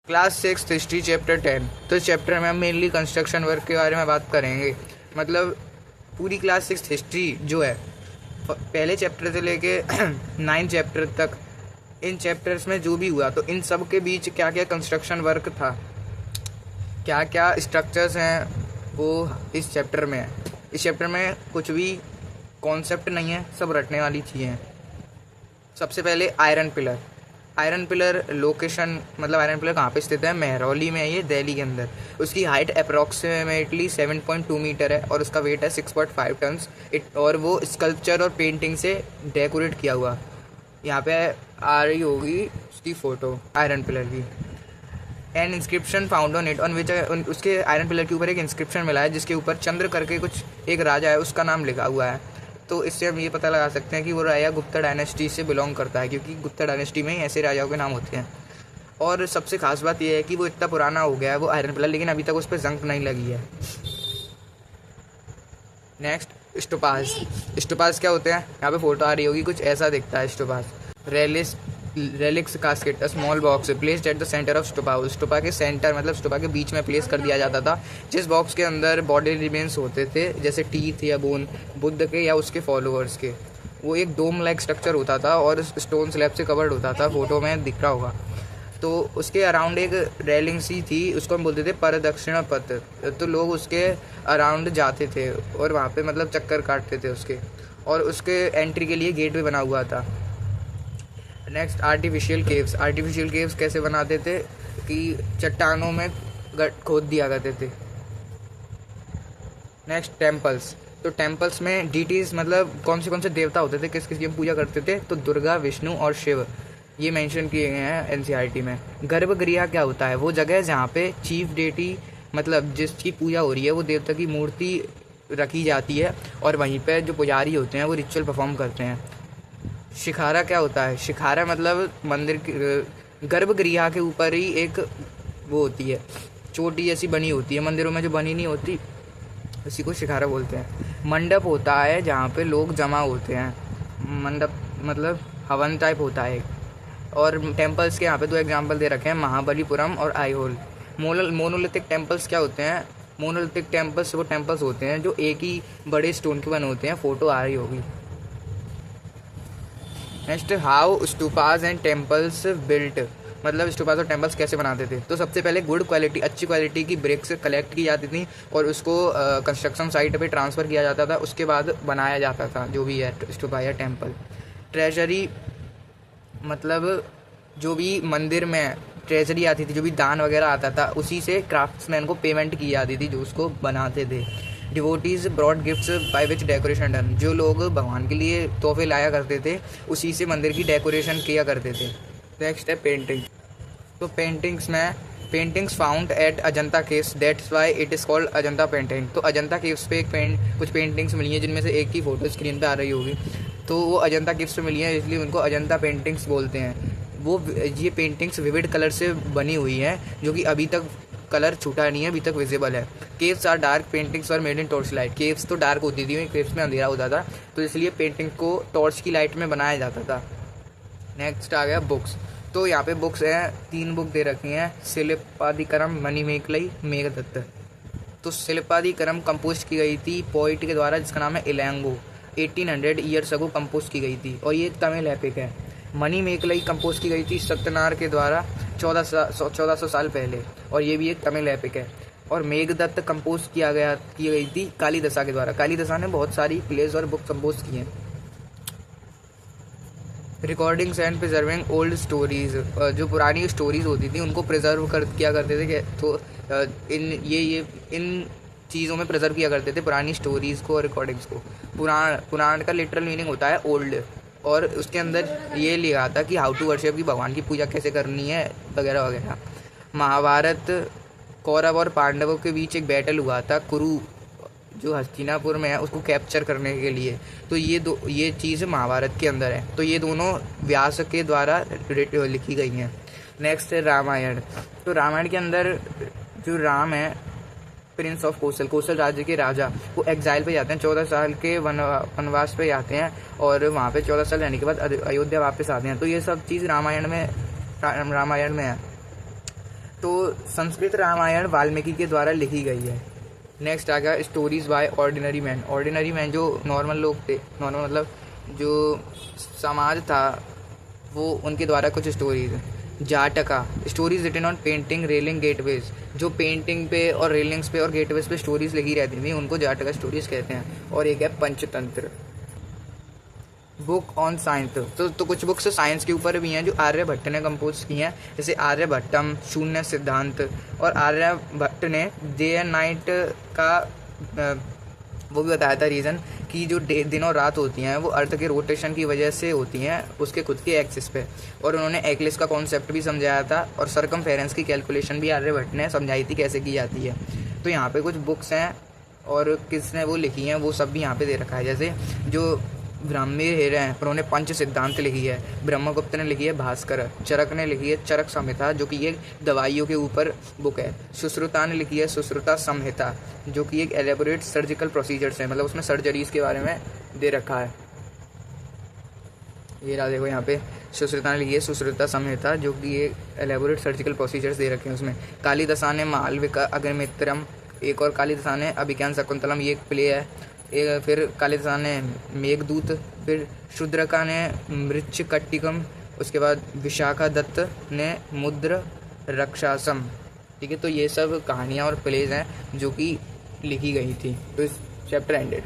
Class 6 history chapter 10। तो chapter में हम मेनली कंस्ट्रक्शन वर्क के बारे में बात करेंगे। मतलब पूरी क्लास 6 हिस्ट्री जो है पहले चैप्टर से लेके 9 चैप्टर तक, इन चैप्टर्स में जो भी हुआ तो इन सब के बीच क्या क्या कंस्ट्रक्शन वर्क था, क्या क्या स्ट्रक्चर्स हैं, वो इस चैप्टर में है। इस चैप्टर में कुछ भी कॉन्सेप्ट नहीं है, सब रटने वाली चीज़ें हैं। सबसे पहले iron pillar. Iron pillar location, मतलब आयरन पिलर कहाँ पे स्थित है? महरौली में है ये, दिल्ली के अंदर। उसकी हाइट अप्रॉक्सीमेटली 7.2 मीटर है और उसका वेट है 6.5 टन्स। और वो स्कल्पचर और पेंटिंग से डेकोरेट किया हुआ। यहाँ पे आ रही होगी उसकी फ़ोटो आयरन पिलर की। And inscription found on it on which, उसके आयरन पिलर के ऊपर एक इंस्क्रिप्शन मिला है जिसके ऊपर चंद्र करके कुछ एक राजा है, उसका नाम लिखा हुआ है। तो इससे हम ये पता लगा सकते हैं कि वो राजा गुप्ता डायनेस्टी से बिलोंग करता है, क्योंकि गुप्ता डायनेस्टी में ही ऐसे राजाओं के नाम होते हैं। और सबसे खास बात यह है कि वो इतना पुराना हो गया है वो आयरन पिलर, लेकिन अभी तक उस पर जंग नहीं लगी है। नेक्स्ट, स्टोपाज। स्टोपाज क्या होते हैं? यहाँ पे फोटो आ रही होगी, कुछ ऐसा दिखता है stupas. Relics casket, small box placed at the centre of stupa. Stupa के सेंटर मतलब स्टोपा के बीच में प्लेस कर दिया जाता था, जिस बॉक्स के अंदर बॉडी रिमेन्स होते थे, जैसे टीथ या बोन बुद्ध के या उसके फॉलोअर्स के। वो एक डोम लाइक स्ट्रक्चर होता था और स्टोन स्लैब से कवर्ड होता था, फोटो में दिख रहा होगा। तो उसके अराउंड एक रेलिंग सी थी, उसको हम बोलते थे परदक्षिणा पथ। तो लोग उसके अराउंड जाते थे और वहाँ पे मतलब चक्कर काटते थे उसके, और उसके एंट्री के लिए गेट भी बना हुआ था। Next, artificial caves. Artificial caves कैसे बनाते थे कि चट्टानों में खोद दिया करते थे। Next, temples. तो टेम्पल्स में डीटीज मतलब कौन से देवता होते थे, किस किस की पूजा करते थे? तो दुर्गा, विष्णु और शिव, ये मेंशन किए गए हैं एनसीईआरटी में। गर्भगृह क्या होता है? वो जगह जहाँ पे चीफ डेटी मतलब जिसकी पूजा हो रही है वो देवता की मूर्ति रखी जाती है और वहीं पे जो पुजारी होते हैं वो रिचुअल परफॉर्म करते हैं। शिखारा क्या होता है? शिखारा मतलब मंदिर की गर्भगृह के ऊपर ही एक वो होती है, चोटी जैसी बनी होती है, मंदिरों में जो बनी नहीं होती, उसी को शिखारा बोलते हैं। मंडप होता है जहाँ पे लोग जमा होते हैं। मंडप मतलब हवन टाइप होता है। और टेम्पल्स के यहाँ पे 2 एग्जाम्पल दे रखे हैं, महाबलीपुरम और आईहोल। मोनोलिथिक टेम्पल्स क्या होते हैं? मोनोलिथिक टेम्पल्स वो टेम्पल्स होते हैं जो एक ही बड़े स्टोन के बने होते हैं, फोटो आ रही होगी। Next, how stupas and temples built. मतलब स्टूपाज और टेम्पल्स कैसे बनाते थे? तो सबसे पहले गुड क्वालिटी, अच्छी क्वालिटी की ब्रिक्स कलेक्ट की जाती थी और उसको कंस्ट्रक्शन साइट पे ट्रांसफ़र किया जाता था, उसके बाद बनाया जाता था जो भी है स्टूपा या टेम्पल। ट्रेजरी मतलब जो भी मंदिर में ट्रेजरी आती थी, जो भी दान वगैरह आता था, उसी से क्राफ्ट्समैन को पेमेंट की जाती थी जो उसको बनाते थे। Devotees brought gifts by which decoration done. जो लोग भगवान के लिए तोहफे लाया करते थे उसी से मंदिर की डेकोरेशन किया करते थे। नेक्स्ट है पेंटिंग। तो paintings found at Ajanta caves, that's why it is called Ajanta painting. तो अजंता केव्स पे कुछ पेंटिंग्स मिली हैं जिनमें से एक की फ़ोटो स्क्रीन पे आ रही होगी। तो वो अजंता केव्स पे मिली हैं, इसलिए उनको अजंता पेंटिंग्स बोलते हैं। ये पेंटिंग्स विविड कलर से बनी हुई हैं, जो कि अभी तक कलर छूटा नहीं है, अभी तक विजिबल है। Caves are dark, paintings are made in torch light. Caves तो डार्क होती थी, केव्स में अंधेरा होता था, तो इसलिए पेंटिंग को टॉर्च की लाइट में बनाया जाता था। नेक्स्ट आ गया बुक्स। तो यहाँ पे बुक्स हैं, 3 बुक दे रखी हैं, शिल्पादिकरम, मणिमेखलाई, मेघदत्त। तो शिल्पादिकरम कंपोज की गई थी पोइट के द्वारा जिसका नाम है इलैंगो। 1800 ईयर्स अगो कंपोज की गई थी और ये तमिल एपिक है। मणिमेखलाई कंपोज की गई थी सत्यनारायण के द्वारा 1400 साल पहले, और ये भी एक तमिल एपिक है। और मेघदत्त कंपोज की गई थी कालिदासा के द्वारा। कालिदासा ने बहुत सारी प्लेज और बुक कंपोज की हैं। Recordings and preserving old stories. जो पुरानी स्टोरीज होती थी उनको प्रिजर्व किया करते थे, तो इन चीज़ों में प्रिजर्व किया करते थे पुरानी स्टोरीज़ को और रिकॉर्डिंग्स को। पुराण का लिटरल मीनिंग होता है ओल्ड, और उसके अंदर ये लिखा था कि हाउ टू वर्शिप, की भगवान की पूजा कैसे करनी है वगैरह वगैरह। महाभारत कौरव और पांडवों के बीच एक बैटल हुआ था, कुरु जो हस्तिनापुर में है उसको कैप्चर करने के लिए। तो ये चीज़ महाभारत के अंदर है, तो ये दोनों व्यास के द्वारा लिखी गई हैं। नेक्स्ट है रामायण। तो रामायण के अंदर जो राम है, प्रिंस ऑफ कोसल राज्य के राजा, वो एग्जाइल पे जाते हैं, 14 साल के वनवास पे जाते हैं और वहाँ पे 14 साल रहने के बाद अयोध्या वापस आते हैं। तो ये सब चीज़ रामायण में है। तो संस्कृत रामायण वाल्मीकि के द्वारा लिखी गई है। नेक्स्ट आ गया stories by ordinary man. Ordinary man जो नॉर्मल लोग थे, नॉर्मल मतलब जो समाज था, वो उनके द्वारा कुछ stories. Jataka stories written on painting railing gateways, जो पेंटिंग पे और रेलिंग्स पे और गेटवेज पे स्टोरीज लिखी रहती थी उनको जाटका स्टोरीज कहते हैं। और एक है पंचतंत्र। बुक ऑन साइंस, तो कुछ बुक्स साइंस के ऊपर भी हैं जो आर्यभट्ट ने कंपोज की हैं, जैसे आर्यभट्टम, शून्य सिद्धांत। और आर्यभट्ट ने डे एंड नाइट का वो भी बताया था रीज़न कि जो दिन और रात होती हैं वो अर्थ के रोटेशन की वजह से होती हैं उसके खुद के एक्सिस पे। और उन्होंने एक्लिस का कॉन्सेप्ट भी समझाया था और सरकमफेरेंस की कैलकुलेशन भी आर्यभट्ट ने समझाई थी कैसे की जाती है। तो यहाँ पे कुछ बुक्स हैं और किसने वो लिखी हैं वो सब भी यहाँ पे दे रखा है। जैसे जो ब्राह्मी हेर हैं उन्होंने पंच सिद्धांत लिखी है, ब्रह्मगुप्त ने लिखी है भास्कर, चरक ने लिखी है चरक संहिता जो कि एक दवाइयों के ऊपर बुक है, सुश्रुता ने लिखी है सुश्रुता संहिता जो कि एक एलेबोरेट सर्जिकल प्रोसीजर्स है, मतलब उसमें सर्जरीज के बारे में दे रखा है। ये रहा देखो यहाँ पे सुश्रुता ने लिखी है सुश्रुता संहिता जो कि एक एलेबोरेट सर्जिकल प्रोसीजर्स दे रखे हैं उसमें। कालिदासा ने मालविका अग्निमित्रम, एक और कालिदासा ने अभिज्ञान शकुंतलम, ये एक प्ले है। फिर कालिदासा ने मेघदूत, फिर शूद्रका ने मृच्छकट्टिकम, उसके बाद विशाखा दत्त ने मुद्र रक्षासम। ठीक है, तो ये सब कहानियाँ और प्लेज हैं जो कि लिखी गई थी। तो इस चैप्टर एंडेड।